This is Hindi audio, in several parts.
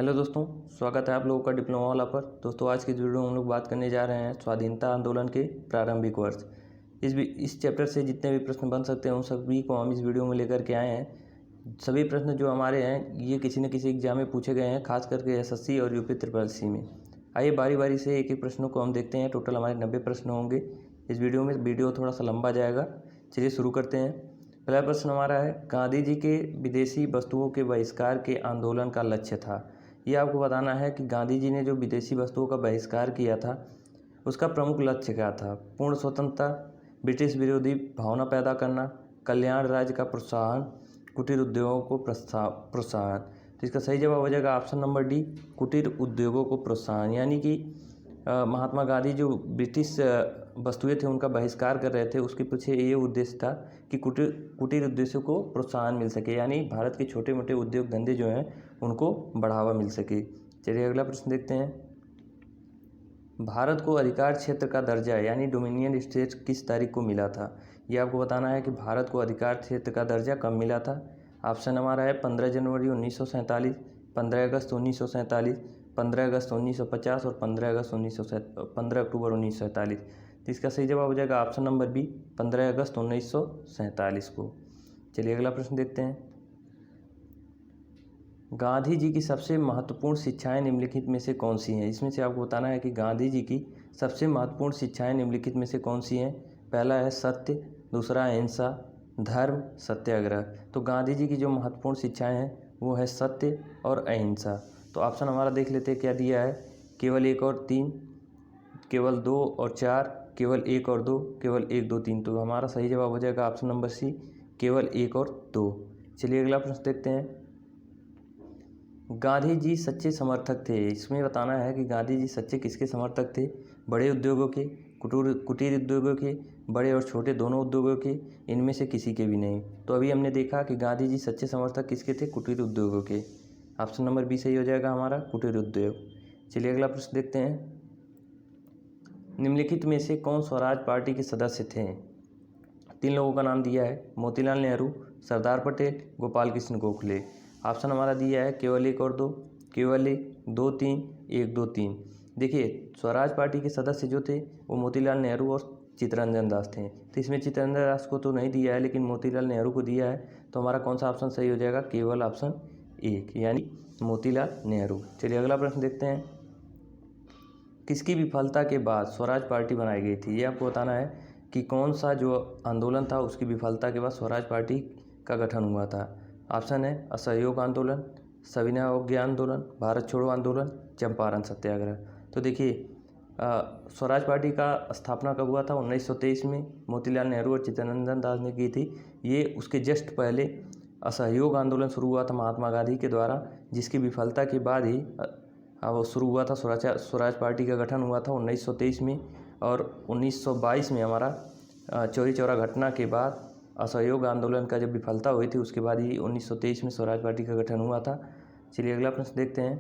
हेलो दोस्तों, स्वागत है आप लोगों का डिप्लोमा वाला पर। दोस्तों, आज की इस वीडियो में हम लोग बात करने जा रहे हैं स्वाधीनता आंदोलन के प्रारंभिक वर्ष। इस चैप्टर से जितने भी प्रश्न बन सकते हैं उन सभी को हम इस वीडियो में लेकर के आए हैं। सभी प्रश्न जो हमारे हैं ये किसी न किसी एग्जाम में पूछे गए हैं, खास करके एसएससी और यूपी ट्रिपल एससी में। आइए बारी बारी से एक एक प्रश्नों को हम देखते हैं। टोटल हमारे 90 प्रश्न होंगे इस वीडियो में। वीडियो थोड़ा सा लंबा जाएगा। चलिए शुरू करते हैं। पहला प्रश्न हमारा है, गांधी जी के विदेशी वस्तुओं के बहिष्कार के आंदोलन का लक्ष्य था। ये आपको बताना है कि गांधी जी ने जो विदेशी वस्तुओं का बहिष्कार किया था उसका प्रमुख लक्ष्य क्या था। पूर्ण स्वतंत्रता, ब्रिटिश विरोधी भावना पैदा करना, कल्याण राज्य का प्रोत्साहन, कुटीर उद्योगों को प्रोत्साहन। तो इसका सही जवाब हो जाएगा ऑप्शन नंबर डी, कुटीर उद्योगों को प्रोत्साहन। यानी कि महात्मा गांधी जो ब्रिटिश वस्तुएं थे उनका बहिष्कार कर रहे थे, उसके पीछे ये उद्देश्य था कि कुटीर उद्देश्यों को प्रोत्साहन मिल सके, यानी भारत के छोटे मोटे उद्योग धंधे जो हैं उनको बढ़ावा मिल सके। चलिए अगला प्रश्न देखते हैं। भारत को अधिकार क्षेत्र का दर्जा यानी डोमिनियन स्टेट किस तारीख को मिला था। ये आपको बताना है कि भारत को अधिकार क्षेत्र का दर्जा कब मिला था। ऑप्शन हमारा है 15 जनवरी 1947, 15 अगस्त 1947, 15 अगस्त 1950 और 15 अक्टूबर 1947। तो इसका सही जवाब हो जाएगा ऑप्शन नंबर बी, 15 अगस्त 1947 को। चलिए अगला प्रश्न देखते हैं। गांधी जी की सबसे महत्वपूर्ण शिक्षाएं निम्नलिखित में से कौन सी हैं। इसमें से आपको बताना है कि गांधी जी की सबसे महत्वपूर्ण शिक्षाएं निम्नलिखित में से कौन सी हैं। पहला है सत्य, दूसरा अहिंसा, धर्म, सत्याग्रह। तो गांधी जी की जो महत्वपूर्ण शिक्षाएं हैं वो है सत्य और अहिंसा। तो ऑप्शन हमारा देख लेते हैं क्या दिया है। केवल 1 और 3, केवल 2 और 4, केवल 1 और 2, केवल 1 2 3। तो हमारा सही जवाब हो जाएगा ऑप्शन नंबर सी, केवल 1 और 2। चलिए अगला प्रश्न देखते हैं। गांधी जी सच्चे समर्थक थे। इसमें बताना है कि गांधी जी सच्चे किसके समर्थक थे। बड़े उद्योगों के, कुटीर उद्योगों के, बड़े और छोटे दोनों उद्योगों के, इनमें से किसी के भी नहीं। तो अभी हमने देखा कि गांधी जी सच्चे समर्थक किसके थे, कुटीर उद्योगों के। ऑप्शन नंबर बी सही हो जाएगा हमारा, कुटीर उद्योग। चलिए अगला प्रश्न देखते हैं। निम्नलिखित में से कौन स्वराज पार्टी के सदस्य थे। 3 लोगों का नाम दिया है, मोतीलाल नेहरू, सरदार पटेल, गोपाल कृष्ण गोखले। ऑप्शन हमारा दिया है केवल 1 और 2, केवल 1, 2 3, 1 2 3। देखिए स्वराज पार्टी के सदस्य जो थे वो मोतीलाल नेहरू और चित्तरंजन दास थे। तो इसमें चित्तरंजन दास को तो नहीं दिया है लेकिन मोतीलाल नेहरू को दिया है। तो हमारा कौन सा ऑप्शन सही हो जाएगा, केवल ऑप्शन 1 यानी मोतीलाल नेहरू। चलिए अगला प्रश्न देखते हैं। किसकी विफलता के बाद स्वराज पार्टी बनाई गई थी। ये आपको बताना है कि कौन सा जो आंदोलन था उसकी विफलता के बाद स्वराज पार्टी का गठन हुआ था। ऑप्शन है असहयोग आंदोलन, सविनय अवज्ञा आंदोलन, भारत छोड़ो आंदोलन, चंपारण सत्याग्रह। तो देखिए स्वराज पार्टी का स्थापना कब हुआ था, 1923 में मोतीलाल नेहरू और चित्तरंजन दास ने की थी। ये उसके जस्ट पहले असहयोग आंदोलन शुरू हुआ था महात्मा गांधी के द्वारा, जिसकी विफलता के बाद ही वो शुरू हुआ था। स्वराज पार्टी का गठन हुआ था 1923 में। और 1922 में हमारा चौरी चौरा घटना के बाद असहयोग आंदोलन का जब विफलता हुई थी उसके बाद ही 1923 में स्वराज पार्टी का गठन हुआ था। चलिए अगला प्रश्न देखते हैं।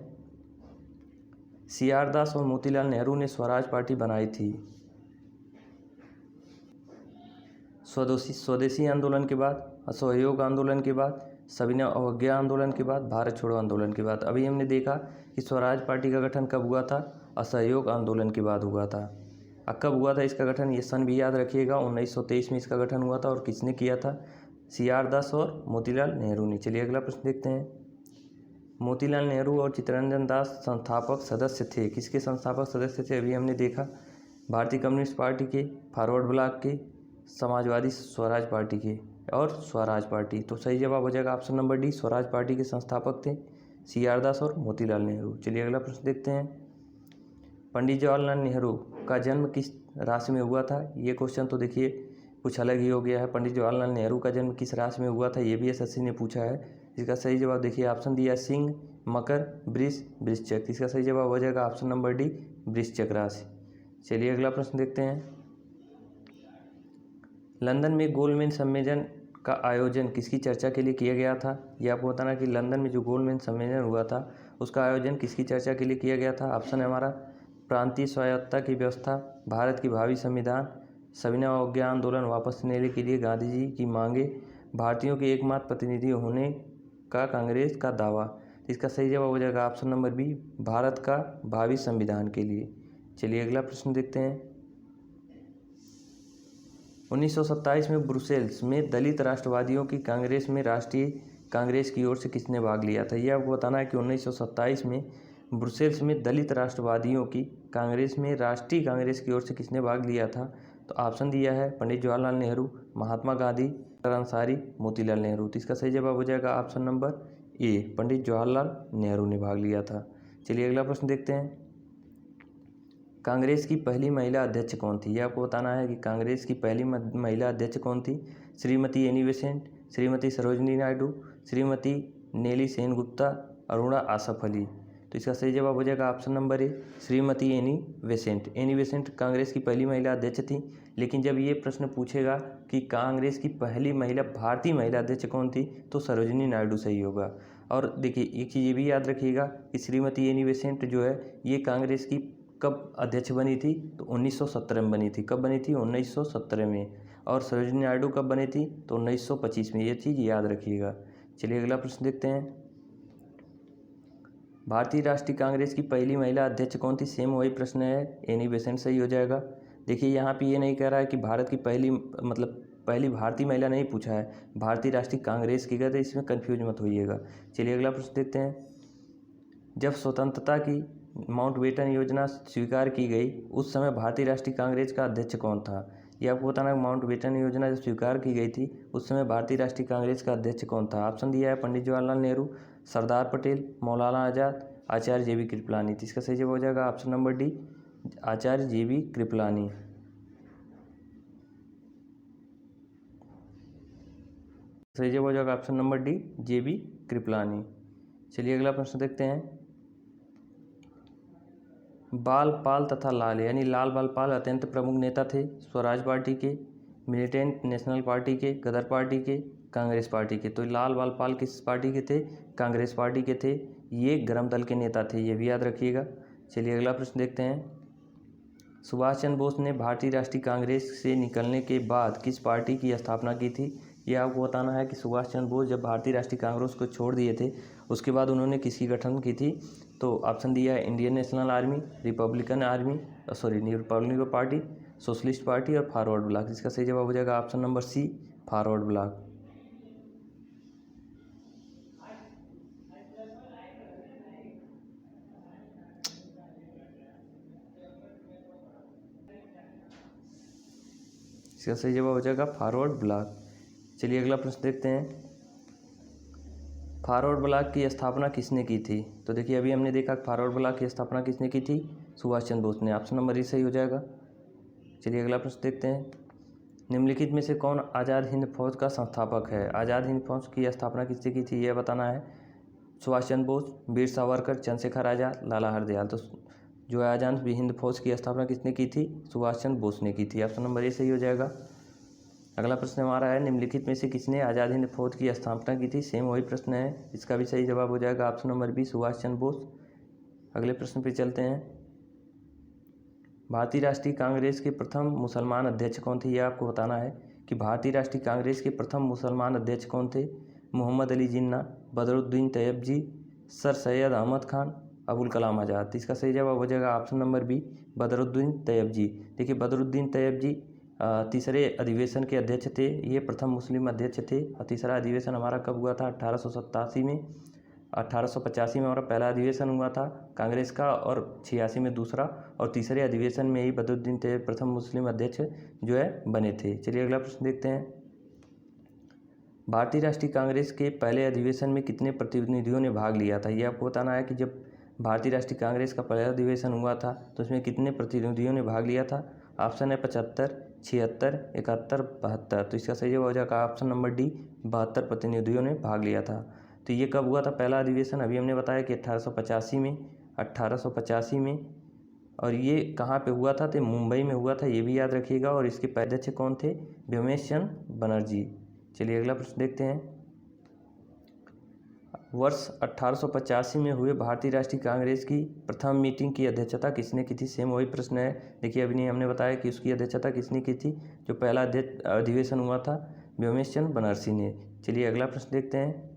CR दास और मोतीलाल नेहरू ने स्वराज पार्टी बनाई थी। स्वदेशी आंदोलन के बाद, असहयोग आंदोलन के बाद, सविनय अवज्ञा आंदोलन के बाद, भारत छोड़ो आंदोलन के बाद। अभी हमने देखा कि स्वराज पार्टी का गठन कब हुआ था, असहयोग आंदोलन के बाद हुआ था। कब हुआ था इसका गठन, ये सन भी याद रखिएगा। 1923 में इसका गठन हुआ था और किसने किया था, CR दास और मोतीलाल नेहरू ने। चलिए अगला प्रश्न देखते हैं। मोतीलाल नेहरू और चित्तरंजन दास संस्थापक सदस्य थे। किसके संस्थापक सदस्य थे, अभी हमने देखा भारतीय कम्युनिस्ट पार्टी के, फॉरवर्ड ब्लॉक के, समाजवादी स्वराज पार्टी के और स्वराज पार्टी। तो सही जवाब हो जाएगा option number D, Swaraj party के संस्थापक थे CR दास और मोतीलाल नेहरू। चलिए अगला प्रश्न देखते हैं। पंडित जवाहरलाल नेहरू का जन्म किस राशि में हुआ था। ये क्वेश्चन तो देखिए कुछ अलग ही हो गया है। पंडित जवाहरलाल नेहरू का जन्म किस राशि में हुआ था, ये भी एसएससी ने पूछा है। इसका सही जवाब देखिए ऑप्शन दिया है सिंह, मकर, वृष, वृश्चिक। इसका सही जवाब हो जाएगा ऑप्शन नंबर डी, वृश्चिक राशि। चलिए अगला प्रश्न देखते हैं। लंदन में गोलमेज सम्मेलन का आयोजन किसकी चर्चा के लिए किया गया था। यह आपको बताना कि लंदन में जो गोलमेज सम्मेलन हुआ था उसका आयोजन किसकी चर्चा के लिए किया गया था। ऑप्शन है हमारा प्रांतीय स्वायत्तता की व्यवस्था, भारत की भावी संविधान, सविनय अवज्ञा आंदोलन वापस लेने के लिए गांधी जी की मांगे, भारतीयों के एकमात्र प्रतिनिधि होने का कांग्रेस का दावा। इसका सही जवाब हो जाएगा ऑप्शन नंबर बी, भारत का भावी संविधान के लिए। चलिए अगला प्रश्न देखते हैं। 1927 में ब्रुसेल्स में दलित राष्ट्रवादियों की कांग्रेस में राष्ट्रीय कांग्रेस की ओर से किसने भाग लिया था? ये आपको बताना है कि 1927 में ब्रुसेल्स में दलित राष्ट्रवादियों की कांग्रेस में राष्ट्रीय कांग्रेस की ओर से किसने भाग लिया था? तो ऑप्शन दिया है पंडित जवाहरलाल नेहरू, महात्मा गांधी, अंसारी, मोतीलाल नेहरू। तो इसका सही जवाब हो जाएगा ऑप्शन नंबर ए, पंडित जवाहरलाल नेहरू ने भाग लिया था। चलिए अगला प्रश्न देखते हैं। कांग्रेस की पहली महिला अध्यक्ष कौन थी? ये आपको बताना है कि कांग्रेस की पहली महिला अध्यक्ष कौन थी। श्रीमती एनी बेसेंट, श्रीमती सरोजिनी नायडू, श्रीमती नेली सेनगुप्ता, अरुणा आसफ अली। तो इसका सही जवाब हो जाएगा option number A, Shrimati Annie Besant. Annie Besant Congress की पहली महिला अध्यक्ष थी। लेकिन जब ये प्रश्न पूछेगा कि कांग्रेस की पहली महिला भारतीय महिला अध्यक्ष कौन थी, तो सरोजिनी नायडू सही होगा। और देखिए एक चीज़ ये भी याद रखिएगा कि श्रीमती एनी बेसेंट जो है ये कांग्रेस की कब अध्यक्ष बनी थी? तो 1917 में बनी थी। कब बनी थी? 1917 में। और सरोजिनी नायडू कब बनी थी? तो 1925 में। ये चीज़ याद रखिएगा। चलिए अगला प्रश्न देखते हैं। भारतीय राष्ट्रीय कांग्रेस की पहली महिला अध्यक्ष कौन थी? सेम वही प्रश्न है, एनी बेसेंट सही हो जाएगा। देखिए यहाँ पे ये नहीं कह रहा है कि भारत की पहली पहली भारतीय महिला नहीं पूछा है, भारतीय राष्ट्रीय कांग्रेस की कहते, इसमें कन्फ्यूज मत होइएगा। चलिए अगला प्रश्न देखते हैं। जब स्वतंत्रता की माउंटबेटन योजना स्वीकार की गई उस समय भारतीय राष्ट्रीय कांग्रेस का अध्यक्ष कौन था? ये आपको बताना है माउंटबेटन योजना जब स्वीकार की गई थी उस समय भारतीय राष्ट्रीय कांग्रेस का अध्यक्ष कौन था? ऑप्शन दिया है पंडित जवाहरलाल नेहरू, सरदार पटेल, मौलाना आज़ाद, आचार्य जे बी कृपलानी। तो इसका सही जवाब हो जाएगा option number D, Acharya J B Kripalani. सही जवाब हो जाएगा option number D, J B Kripalani. चलिए अगला प्रश्न देखते हैं। बाल पाल तथा लाल यानी लाल बाल पाल अत्यंत प्रमुख नेता थे स्वराज पार्टी के, मिलिटेंट नेशनल पार्टी के, गदर पार्टी के, कांग्रेस पार्टी के। तो लाल बाल पाल किस पार्टी के थे? कांग्रेस पार्टी के थे। ये गरम दल के नेता थे, ये भी याद रखिएगा। चलिए अगला प्रश्न देखते हैं। सुभाष चंद्र बोस ने भारतीय राष्ट्रीय कांग्रेस से निकलने के बाद किस पार्टी की स्थापना की थी? ये आपको बताना है कि सुभाष चंद्र बोस जब भारतीय राष्ट्रीय कांग्रेस को छोड़ दिए थे उसके बाद उन्होंने किसकी गठन की थी? तो ऑप्शन दिया है Indian National Army, Republican Party, Socialist Party और फॉरवर्ड ब्लॉक। इसका सही जवाब हो जाएगा option number C, Forward Bloc. इसका सही जवाब हो जाएगा फॉरवर्ड ब्लॉक। चलिए अगला प्रश्न देखते हैं। फॉरवर्ड ब्लॉक की स्थापना किसने की थी? तो देखिए अभी हमने देखा फॉरवर्ड ब्लॉक की स्थापना किसने की थी? सुभाष चंद्र बोस ने। ऑप्शन नंबर ई सही हो जाएगा। चलिए अगला प्रश्न देखते हैं। निम्नलिखित में से कौन आज़ाद हिंद फौज का संस्थापक है? आज़ाद हिंद फौज की स्थापना किसने की थी? यह बताना है। सुभाष चंद्र बोस, वीर सावरकर, चंद्रशेखर आज़ाद, लाला हरदयाल। तो जो है आज़ाद हिंद फौज की स्थापना किसने की थी? सुभाष चंद्र बोस ने की थी। ऑप्शन नंबर ए सही हो जाएगा। अगला प्रश्न हमारा है निम्नलिखित में से किसने आज़ाद हिंद फौज की स्थापना की थी? सेम वही प्रश्न है, इसका भी सही जवाब हो जाएगा option number B, Subhash Chandra Bose. अगले प्रश्न पे चलते हैं। भारतीय राष्ट्रीय कांग्रेस के प्रथम मुसलमान अध्यक्ष कौन थे? यह आपको बताना है कि भारतीय राष्ट्रीय कांग्रेस के प्रथम मुसलमान अध्यक्ष कौन थे? मोहम्मद अली जिन्ना, बदरुद्दीन तैयबजी, सर सैयद अहमद खान, अबुल कलाम आज़ाद। तो इसका सही जवाब हो जाएगा option number B, Badruddin Tyabji. देखिए बदरुद्दीन तैयबजी तीसरे अधिवेशन के अध्यक्ष थे, ये प्रथम मुस्लिम अध्यक्ष थे। और तीसरा अधिवेशन हमारा कब हुआ था? 1887 में। 1885 में हमारा पहला अधिवेशन हुआ था कांग्रेस का और 86 में दूसरा, और तीसरे अधिवेशन में ही बदरुद्दीन तैयब प्रथम मुस्लिम अध्यक्ष जो है बने थे। चलिए अगला प्रश्न देखते हैं। भारतीय राष्ट्रीय कांग्रेस के पहले अधिवेशन में कितने प्रतिनिधियों ने भाग लिया था? ये आपको बताना है कि जब भारतीय राष्ट्रीय कांग्रेस का पहला अधिवेशन हुआ था तो उसमें कितने प्रतिनिधियों ने भाग लिया था? ऑप्शन है 75, 76, 71, 72। तो इसका सही जवाब हो जाएगा ऑप्शन नंबर डी, 72 प्रतिनिधियों ने भाग लिया था। तो ये कब हुआ था पहला अधिवेशन? अभी हमने बताया कि 1885 में, 1885 में। और ये कहाँ पे हुआ था? तो मुंबई में हुआ था, ये भी याद रखिएगा। और इसके अध्यक्ष कौन थे? व्योमेश चंद्र बनर्जी। चलिए अगला प्रश्न देखते हैं। वर्ष 1885 में हुए भारतीय राष्ट्रीय कांग्रेस की प्रथम मीटिंग की अध्यक्षता किसने की थी? सेम वही प्रश्न है। देखिए अभी नहीं हमने बताया कि उसकी अध्यक्षता किसने की थी। जो पहला अधिवेशन हुआ था व्योमेश चंद्र बनर्जी ने। चलिए अगला प्रश्न देखते हैं।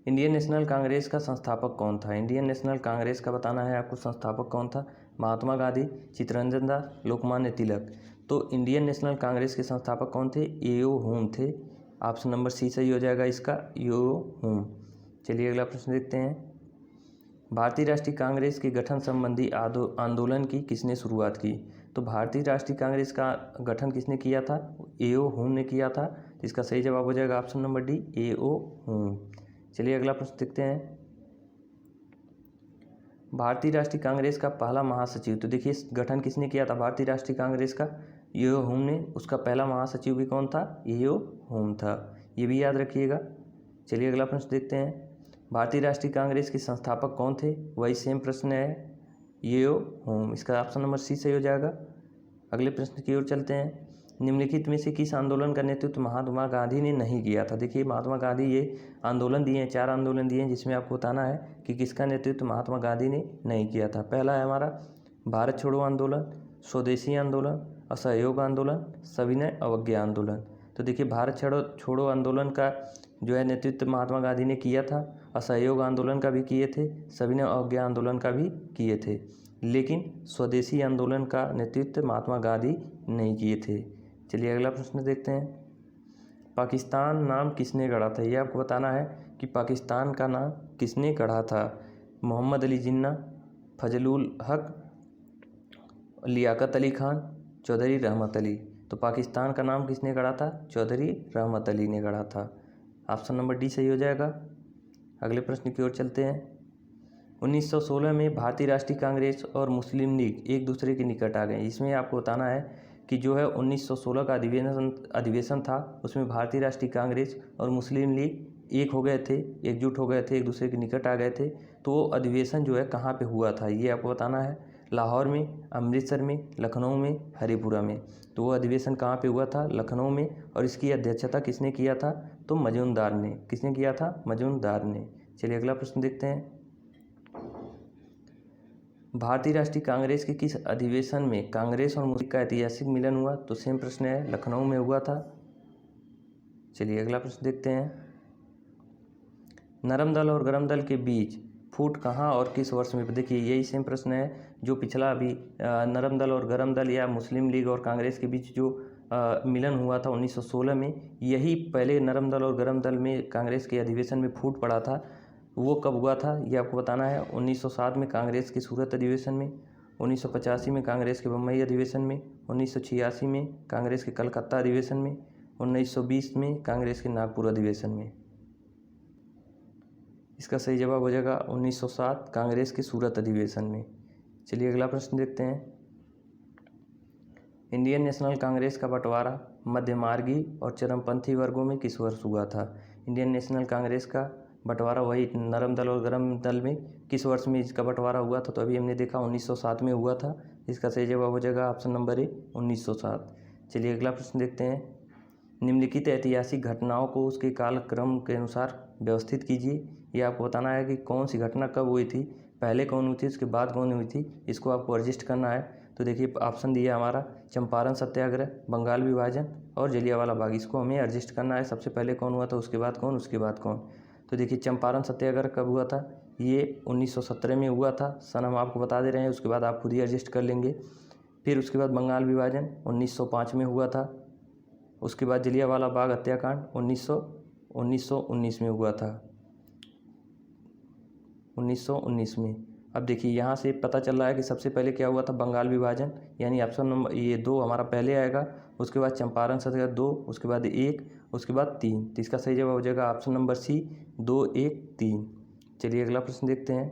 इंडियन नेशनल कांग्रेस का संस्थापक कौन था? इंडियन नेशनल कांग्रेस का बताना है आपको संस्थापक कौन था। महात्मा गांधी, चित्तरंजन दास, लोकमान्य तिलक। तो इंडियन नेशनल कांग्रेस के संस्थापक कौन थे? एओ हुम थे। ऑप्शन नंबर सी सही हो जाएगा इसका, एओ हुम। चलिए अगला प्रश्न देखते हैं। भारतीय राष्ट्रीय कांग्रेस के गठन संबंधी आंदोलन की किसने शुरुआत की? तो भारतीय राष्ट्रीय कांग्रेस का गठन किसने किया था? एओ हुम ने किया था। इसका सही जवाब हो जाएगा ऑप्शन नंबर डी, एओ हुम। चलिए अगला प्रश्न देखते हैं। भारतीय राष्ट्रीय कांग्रेस का पहला महासचिव, तो देखिए गठन किसने किया था भारतीय राष्ट्रीय कांग्रेस का? एओ हुम ने। उसका पहला महासचिव भी कौन था? एओ हुम था। ये भी याद रखिएगा। चलिए अगला प्रश्न देखते हैं। भारतीय राष्ट्रीय कांग्रेस के संस्थापक कौन थे? वही सेम प्रश्न है, एओ हुम। इसका ऑप्शन नंबर सी सही हो जाएगा। अगले प्रश्न की ओर चलते हैं। निम्नलिखित में से किस आंदोलन का नेतृत्व महात्मा गांधी ने नहीं किया था? देखिए महात्मा गांधी ये आंदोलन दिए हैं, 4 आंदोलन दिए हैं, जिसमें आपको बताना है कि किसका नेतृत्व महात्मा गांधी ने नहीं किया था। पहला है हमारा भारत छोड़ो आंदोलन, स्वदेशी आंदोलन, असहयोग आंदोलन, सविनय अवज्ञा आंदोलन। तो देखिए भारत छोड़ो आंदोलन का जो है नेतृत्व महात्मा गांधी ने किया था, असहयोग आंदोलन का भी किए थे, सविनय अवज्ञा आंदोलन का भी किए थे, लेकिन स्वदेशी आंदोलन का नेतृत्व महात्मा गांधी नहीं किए थे। चलिए अगला प्रश्न देखते हैं। पाकिस्तान नाम किसने गढ़ा था? ये आपको बताना है कि पाकिस्तान का नाम किसने गढ़ा था। मोहम्मद अली जिन्ना, फजलुल हक, लियाकत अली खान, चौधरी रहमत अली। तो पाकिस्तान का नाम किसने गढ़ा था? चौधरी रहमत अली ने गढ़ा था। ऑप्शन नंबर डी सही हो जाएगा। अगले प्रश्न की ओर चलते हैं। 1916 में भारतीय राष्ट्रीय कांग्रेस और मुस्लिम लीग एक दूसरे के निकट आ गए। इसमें आपको बताना है कि जो है 1916 का अधिवेशन था, उसमें भारतीय राष्ट्रीय कांग्रेस और मुस्लिम लीग एक हो गए थे, एकजुट हो गए थे, एक दूसरे के निकट आ गए थे। तो वो अधिवेशन जो है कहाँ पे हुआ था ये आपको बताना है। लाहौर में, अमृतसर में, लखनऊ में, हरिपुरा में। तो वो अधिवेशन कहाँ पे हुआ था? लखनऊ में। और इसकी अध्यक्षता किसने किया था? तो मजूमदार ने। किसने किया था? मजूमदार ने। चलिए अगला प्रश्न देखते हैं। भारतीय राष्ट्रीय कांग्रेस के किस अधिवेशन में कांग्रेस और मुस्लिम का ऐतिहासिक मिलन हुआ? तो सेम प्रश्न है, लखनऊ में हुआ था। चलिए अगला प्रश्न देखते हैं। नरम दल और गरम दल के बीच फूट कहाँ और किस वर्ष में? देखिए यही सेम प्रश्न है जो पिछला अभी नरम दल और गरम दल या मुस्लिम लीग और कांग्रेस के बीच जो मिलन हुआ था 1916 में, यही पहले नरम दल और गरम दल में कांग्रेस के अधिवेशन में फूट पड़ा था। वो कब हुआ था ये आपको बताना है। 1907 में कांग्रेस के सूरत अधिवेशन में, 1985 में कांग्रेस के बम्बई अधिवेशन में, 1986 में कांग्रेस के कलकत्ता अधिवेशन में, 1920 में कांग्रेस के नागपुर अधिवेशन में। इसका सही जवाब हो जाएगा 1907 कांग्रेस के सूरत अधिवेशन में। चलिए अगला प्रश्न देखते हैं। इंडियन नेशनल कांग्रेस का बंटवारा मध्यमार्गी और चरमपंथी वर्गों में किस वर्ष हुआ था? इंडियन नेशनल कांग्रेस का बंटवारा वही नरम दल और गरम दल में किस वर्ष में इसका बंटवारा हुआ था? तो अभी हमने देखा 1907 में हुआ था। इसका सही जवाब हो जाएगा ऑप्शन नंबर ए, 1907। चलिए अगला प्रश्न देखते हैं। निम्नलिखित ऐतिहासिक घटनाओं को उसके कालक्रम के अनुसार व्यवस्थित कीजिए। ये आपको बताना है कि कौन सी घटना कब हुई थी, पहले कौन हुई थी, उसके बाद कौन हुई थी, इसको आपको एडजस्ट करना है। तो देखिए ऑप्शन दिया हमारा चंपारण सत्याग्रह, बंगाल विभाजन और जलियांवाला बाग। इसको हमें एडजस्ट करना है। सबसे पहले कौन हुआ था, उसके बाद कौन, उसके बाद कौन। तो देखिए चंपारण सत्याग्रह कब हुआ था? ये 1917 में हुआ था। सन हम आपको बता दे रहे हैं, उसके बाद आप खुद ही एडजस्ट कर लेंगे। फिर उसके बाद बंगाल विभाजन 1905 में हुआ था। उसके बाद जलियांवाला बाग हत्याकांड 1919 में हुआ था, 1919 में। अब देखिए यहाँ से पता चल रहा है कि सबसे पहले क्या हुआ था, बंगाल विभाजन, यानी ऑप्शन नंबर ये 2 हमारा पहले आएगा। उसके बाद चंपारण सत्याग्रह 2, उसके बाद 1, उसके बाद 3। तो इसका सही जवाब हो जाएगा ऑप्शन नंबर सी, 2, 1, 3। चलिए अगला प्रश्न देखते हैं।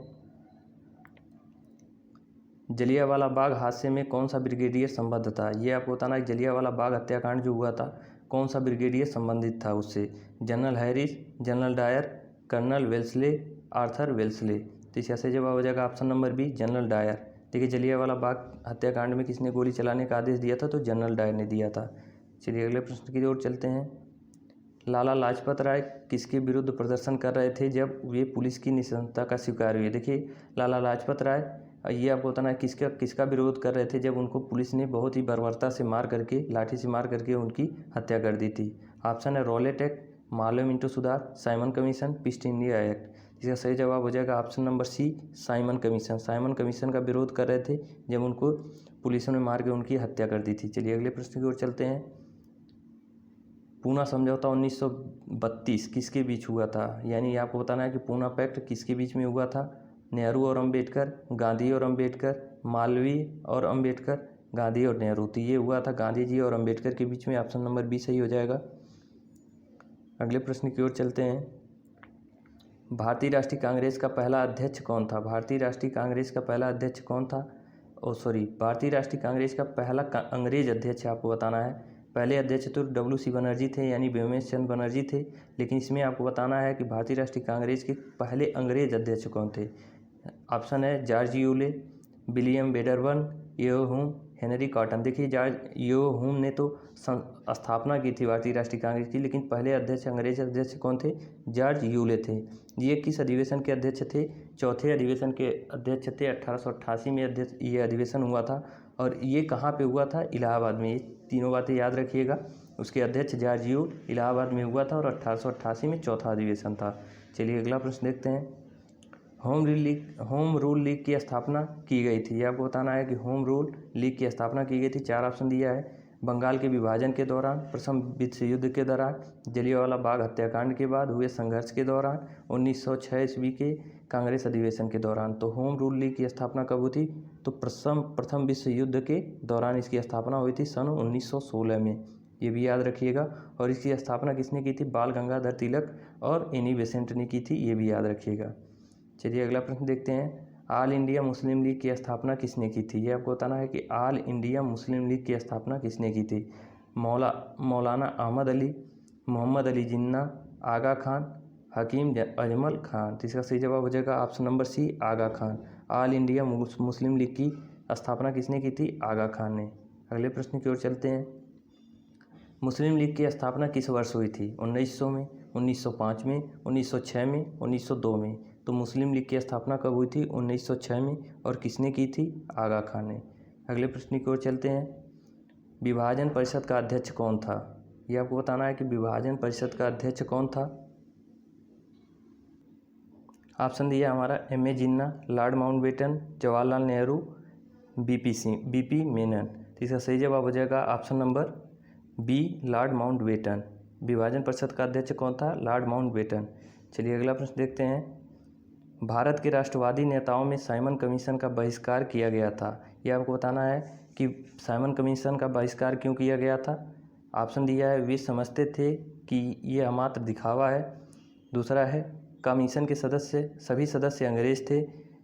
जलियांवाला बाग हादसे में कौन सा ब्रिगेडियर संबद्ध था? ये आपको बताना है। जलियांवाला बाग हत्याकांड जो हुआ था, कौन सा ब्रिगेडियर संबंधित था उससे? General Harris, general Dyer, colonel Wellesley, Arthur Wellesley. तो इसका सही जवाब हो जाएगा option number B, general Dyer. देखिए जलियांवाला बाग हत्याकांड में किसने गोली चलाने का आदेश दिया था? तो जनरल डायर ने दिया था। चलिए अगले प्रश्न की ओर चलते हैं। लाला लाजपत राय किसके विरुद्ध प्रदर्शन कर रहे थे जब वे पुलिस की निशंसता का शिकार हुए? देखिए लाला लाजपत राय ये आपको बताना है किसका विरोध कर रहे थे जब उनको पुलिस ने बहुत ही बर्बरता से मार करके, लाठी से मार करके उनकी हत्या कर दी थी। ऑप्शन है रॉलेट एक्ट, मालवीय मिंटो सुधार, Simon Commission, East India Act. इसका सही जवाब हो जाएगा option number C, Simon Commission. Simon Commission का विरोध कर रहे थे जब उनको पुलिस ने मार के उनकी हत्या कर दी थी। चलिए अगले प्रश्न की ओर चलते हैं। पूना समझौता 1932 किसके बीच हुआ था? यानी आपको बताना है कि पूना पैक्ट किसके बीच में हुआ था? नेहरू और अंबेडकर, गांधी और अंबेडकर, मालवीय और अंबेडकर, गांधी और नेहरू। तो ये हुआ था गांधी जी और अंबेडकर के बीच में। ऑप्शन नंबर बी सही हो जाएगा। अगले प्रश्न की ओर चलते हैं। भारतीय राष्ट्रीय कांग्रेस का पहला अध्यक्ष कौन था? भारतीय राष्ट्रीय कांग्रेस का पहला अध्यक्ष कौन था? भारतीय राष्ट्रीय कांग्रेस का पहला अंग्रेज अध्यक्ष आपको बताना है। पहले अध्यक्ष तो WC बनर्जी थे, यानी व्योमेश चंद्र बनर्जी थे, लेकिन इसमें आपको बताना है कि भारतीय राष्ट्रीय कांग्रेस के पहले अंग्रेज अध्यक्ष कौन थे। ऑप्शन है जॉर्ज यूले, विलियम वेडरबर्न, यो हूम, हेनरी कॉटन। देखिए जॉर्ज यो हूम ने तो स्थापना की थी भारतीय राष्ट्रीय कांग्रेस की, लेकिन पहले अध्यक्ष अंग्रेज अध्यक्ष कौन थे? जॉर्ज यूले थे। ये किस अधिवेशन के अध्यक्ष थे? चौथे अधिवेशन के अध्यक्ष थे। 1888 में ये अधिवेशन हुआ था और ये कहाँ पे हुआ था? इलाहाबाद में। ये तीनों बातें याद रखिएगा। उसके अध्यक्ष जॉर्ज यूल, इलाहाबाद में हुआ था और 1888 में चौथा अधिवेशन था। चलिए अगला प्रश्न देखते हैं। होम रूल लीग की स्थापना की गई थी। ये आपको बताना है कि होम रूल लीग की स्थापना की गई थी। 4 ऑप्शन दिया है। बंगाल के विभाजन के दौरान, प्रथम विश्व युद्ध के दौरान, जलियांवाला बाग हत्याकांड के बाद हुए संघर्ष के दौरान, 1906 ईस्वी के कांग्रेस अधिवेशन के दौरान। तो होम रूल लीग की स्थापना कब हुई थी? तो प्रथम विश्व युद्ध के दौरान इसकी स्थापना हुई थी, सन 1916 में। ये भी याद रखिएगा। और इसकी स्थापना किसने की थी? बाल गंगाधर तिलक और एनी बेसेंट ने की थी। ये भी याद रखिएगा। चलिए अगला प्रश्न देखते हैं। ऑल इंडिया मुस्लिम लीग की स्थापना किसने की थी? ये आपको बताना है कि ऑल इंडिया मुस्लिम लीग की स्थापना किसने की थी? मौलाना अहमद अली, मोहम्मद अली जिन्ना, आगा खान, हकीम अजमल खान। तो इसका सही जवाब हो जाएगा option number C, Aga Khan. All India Muslim League की स्थापना किसने की थी? आगा खान ने। अगले प्रश्न की ओर चलते हैं। मुस्लिम लीग की स्थापना किस वर्ष हुई थी? 1900 में, 1905 में, 1906 में, 1902 में। तो मुस्लिम लीग की स्थापना कब हुई थी? 1906 में। और किसने की थी? आगा खान ने। अगले प्रश्न की ओर चलते हैं। विभाजन परिषद का अध्यक्ष कौन था? ये आपको बताना है कि विभाजन परिषद का अध्यक्ष कौन था। ऑप्शन दिया हमारा M.A. Jinnah, Lord Mountbatten, Jawaharlal Nehru, BP Menon. तो इसका सही जवाब हो जाएगा option number B, Lord Mountbatten. विभाजन परिषद का अध्यक्ष कौन था? Lord Mountbatten. चलिए अगला प्रश्न देखते हैं। भारत के राष्ट्रवादी नेताओं में साइमन कमीशन का बहिष्कार किया गया था। यह आपको बताना है कि साइमन कमीशन का बहिष्कार क्यों किया गया था। ऑप्शन दिया है वे समझते थे कि यह मात्र दिखावा है। दूसरा है कमीशन के सभी सदस्य अंग्रेज थे।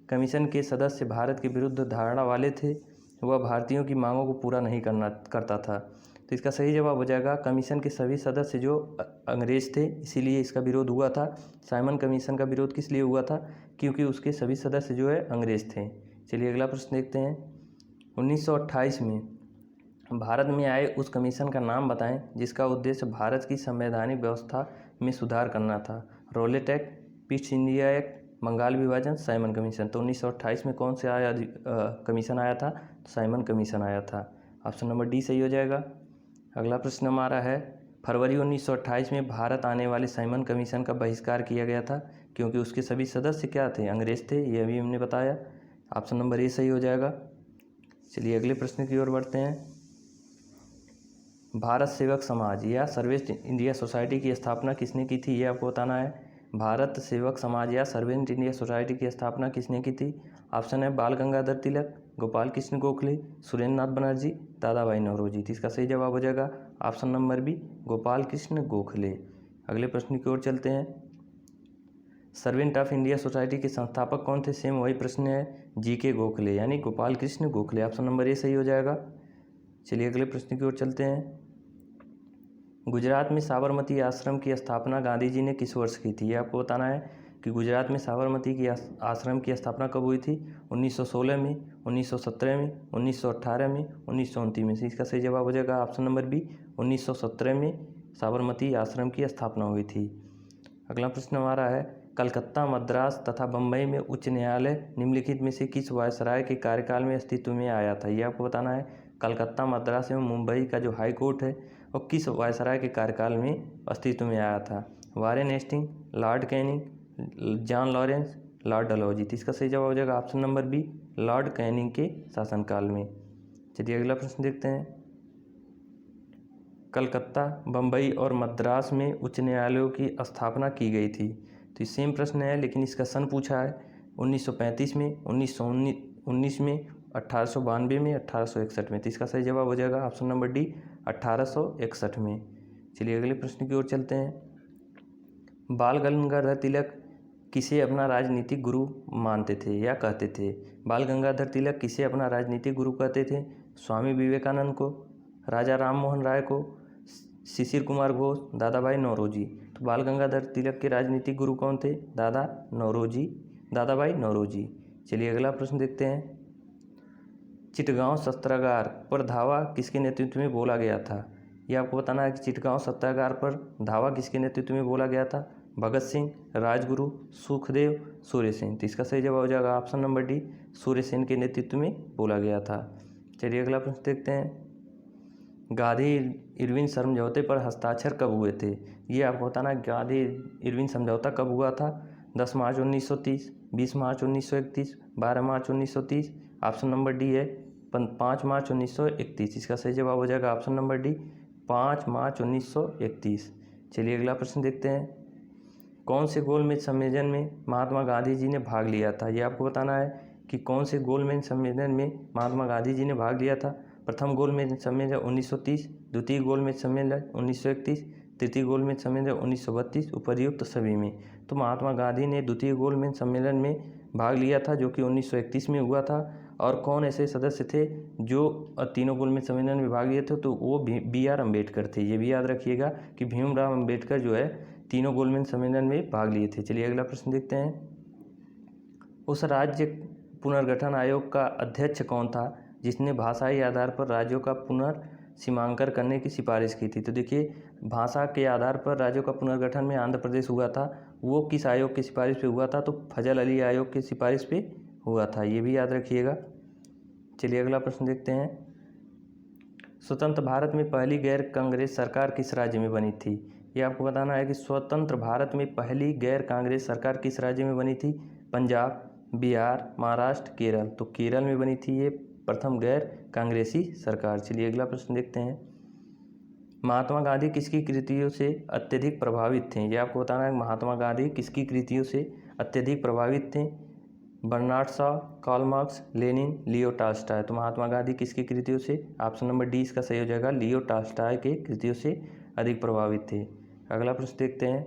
कमीशन के सदस्य भारत के विरुद्ध धारणा वाले थे। वह भारतीयों की मांगों को पूरा नहीं करता था। तो इसका सही जवाब हो जाएगा कमीशन के सभी सदस्य जो अंग्रेज थे, इसीलिए इसका विरोध हुआ था। साइमन कमीशन का विरोध किस लिए हुआ था? क्योंकि उसके सभी सदस्य जो है अंग्रेज थे। चलिए अगला प्रश्न देखते हैं। 1928 में भारत में आए उस कमीशन का नाम बताएं जिसका उद्देश्य भारत की संवैधानिक व्यवस्था में सुधार करना था। Rowlatt Act, East India Act, Bengal विभाजन, साइमन कमीशन। तो 1928 में कौन से कमीशन आया था? साइमन कमीशन आया था। ऑप्शन नंबर डी सही हो जाएगा। अगला प्रश्न हमारा है, फरवरी 1928 में भारत आने वाले साइमन कमीशन का बहिष्कार किया गया था क्योंकि उसके सभी सदस्य क्या थे? अंग्रेज थे। यह भी हमने बताया। ऑप्शन नंबर ए सही हो जाएगा। चलिए अगले प्रश्न की ओर बढ़ते हैं। भारत सेवक समाज या सर्वेंट इंडिया सोसाइटी की स्थापना किसने की थी? ये आपको बताना है। भारत सेवक समाज या सर्वेंट इंडिया सोसाइटी की स्थापना किसने की थी? ऑप्शन है बाल गंगाधर तिलक, गोपाल कृष्ण गोखले, सुरेंद्र नाथ बनर्जी, दादा भाई नौरोजी। इसका सही जवाब हो जाएगा option number B, Gopal Krishna Gokhale. अगले प्रश्न की ओर चलते हैं। सर्वेंट ऑफ इंडिया सोसाइटी के संस्थापक कौन थे? सेम वही प्रश्न है, GK गोखले यानी गोपाल कृष्ण गोखले। ऑप्शन नंबर ए सही हो जाएगा। चलिए अगले प्रश्न की ओर चलते हैं। गुजरात में साबरमती आश्रम की स्थापना गांधी जी ने किस वर्ष की थी? ये आपको बताना है कि गुजरात में साबरमती की आश्रम की स्थापना कब हुई थी? 1916 में, 1917 में, 1918 में, 1929 में। इसका सही जवाब हो जाएगा ऑप्शन नंबर बी, 1917 में साबरमती आश्रम की स्थापना हुई थी। अगला प्रश्न हमारा है, कलकत्ता, मद्रास तथा बम्बई में उच्च न्यायालय निम्नलिखित में से किस वायसराय के कार्यकाल में अस्तित्व में आया था? ये आपको बताना है। कलकत्ता, मद्रास एवं मुंबई का जो हाई कोर्ट है वो किस वायसराय के कार्यकाल में अस्तित्व में आया था? Warren Hasting, Lord Canning, John Lawrence, Lord Dalhousie. तो इसका सही जवाब हो जाएगा option number B, Lord Canning के शासनकाल में। चलिए अगला प्रश्न देखते हैं। कलकत्ता, बम्बई और मद्रास में उच्च न्यायालयों की स्थापना की गई थी। तो ये सेम प्रश्न है लेकिन इसका सन पूछा है 1935 में, 1919 में, 1892 में, 1861 में। तो इसका सही जवाब हो जाएगा ऑप्शन नंबर डी, 1861 में। चलिए अगले प्रश्न की ओर चलते हैं। बाल गंगाधर तिलक किसे अपना राजनीतिक गुरु मानते थे या कहते थे? बाल गंगाधर तिलक किसे अपना राजनीतिक गुरु कहते थे? स्वामी विवेकानंद को, राजा राम मोहन राय को, शिशिर कुमार घोष, दादा भाई नौरोजी। तो बाल गंगाधर तिलक के राजनीतिक गुरु कौन थे? दादा भाई नौरोजी। चलिए अगला प्रश्न देखते हैं। चिटगांव सत्याग्रह पर धावा किसके नेतृत्व में बोला गया था? ये आपको बताना है कि चिटगांव सत्याग्रह पर धावा किसके नेतृत्व में बोला गया था? भगत सिंह, राजगुरु, सुखदेव, सूर्य सेन। तो इसका सही जवाब हो जाएगा option number D, Surya Sen के नेतृत्व में बोला गया था। चलिए अगला प्रश्न देखते हैं। गांधी इरविन समझौते पर हस्ताक्षर कब हुए थे? ये आपको बताना है गांधी इरविन समझौता कब हुआ था? 10 मार्च 1930, 20 मार्च 1931, 12 मार्च 1930। ऑप्शन नंबर डी है 5 मार्च 1931। इसका सही जवाब हो जाएगा ऑप्शन नंबर डी, 5 मार्च 1931। चलिए अगला प्रश्न देखते हैं। कौन से गोलमेज सम्मेलन में महात्मा गांधी जी ने भाग लिया था? ये आपको बताना है कि कौन से गोलमेज सम्मेलन में महात्मा गांधी जी ने भाग लिया था। प्रथम गोलमेज सम्मेलन 1930, द्वितीय गोलमेज सम्मेलन 1931, तृतीय गोलमेज सम्मेलन 1932, उपर्युक्त सभी में। तो महात्मा गांधी ने द्वितीय गोलमेज सम्मेलन में भाग लिया था जो कि 1931 में हुआ था। और कौन ऐसे सदस्य थे जो तीनों गोलमेज सम्मेलन में भाग लिए थे? तो वो बी आर अम्बेडकर थे। ये भी याद रखिएगा कि भीमराव अम्बेडकर जो है तीनों गोलमेज सम्मेलन में भाग लिए थे। चलिए अगला प्रश्न देखते हैं। उस राज्य पुनर्गठन आयोग का अध्यक्ष कौन था जिसने भाषाई आधार पर राज्यों का पुनर्सीमांकन करने की सिफारिश की थी? तो देखिए, भाषा के आधार पर राज्यों का पुनर्गठन में आंध्र प्रदेश हुआ था। वो किस आयोग की सिफारिश पे हुआ था? तो फजल अली आयोग की सिफारिश पे हुआ था। ये भी याद रखिएगा। चलिए अगला प्रश्न देखते हैं। स्वतंत्र भारत में पहली गैर कांग्रेस सरकार किस राज्य में बनी थी? ये आपको बताना है कि स्वतंत्र भारत में पहली गैर कांग्रेस सरकार किस राज्य में बनी थी? पंजाब, बिहार, महाराष्ट्र, केरल। तो केरल में बनी थी ये प्रथम गैर कांग्रेसी सरकार। चलिए अगला प्रश्न देखते हैं। महात्मा गांधी किसकी कृतियों से अत्यधिक प्रभावित थे? ये आपको बताना है महात्मा गांधी किसकी कृतियों से अत्यधिक प्रभावित थे? Bernard Shaw, Karl Marx, Lenin, Leo Tolstoy. तो महात्मा गांधी किसकी कृतियों से? ऑप्शन नंबर डी इसका सही हो जाएगा, लियो टॉल्स्टॉय के कृतियों से अधिक प्रभावित थे। अगला प्रश्न देखते हैं।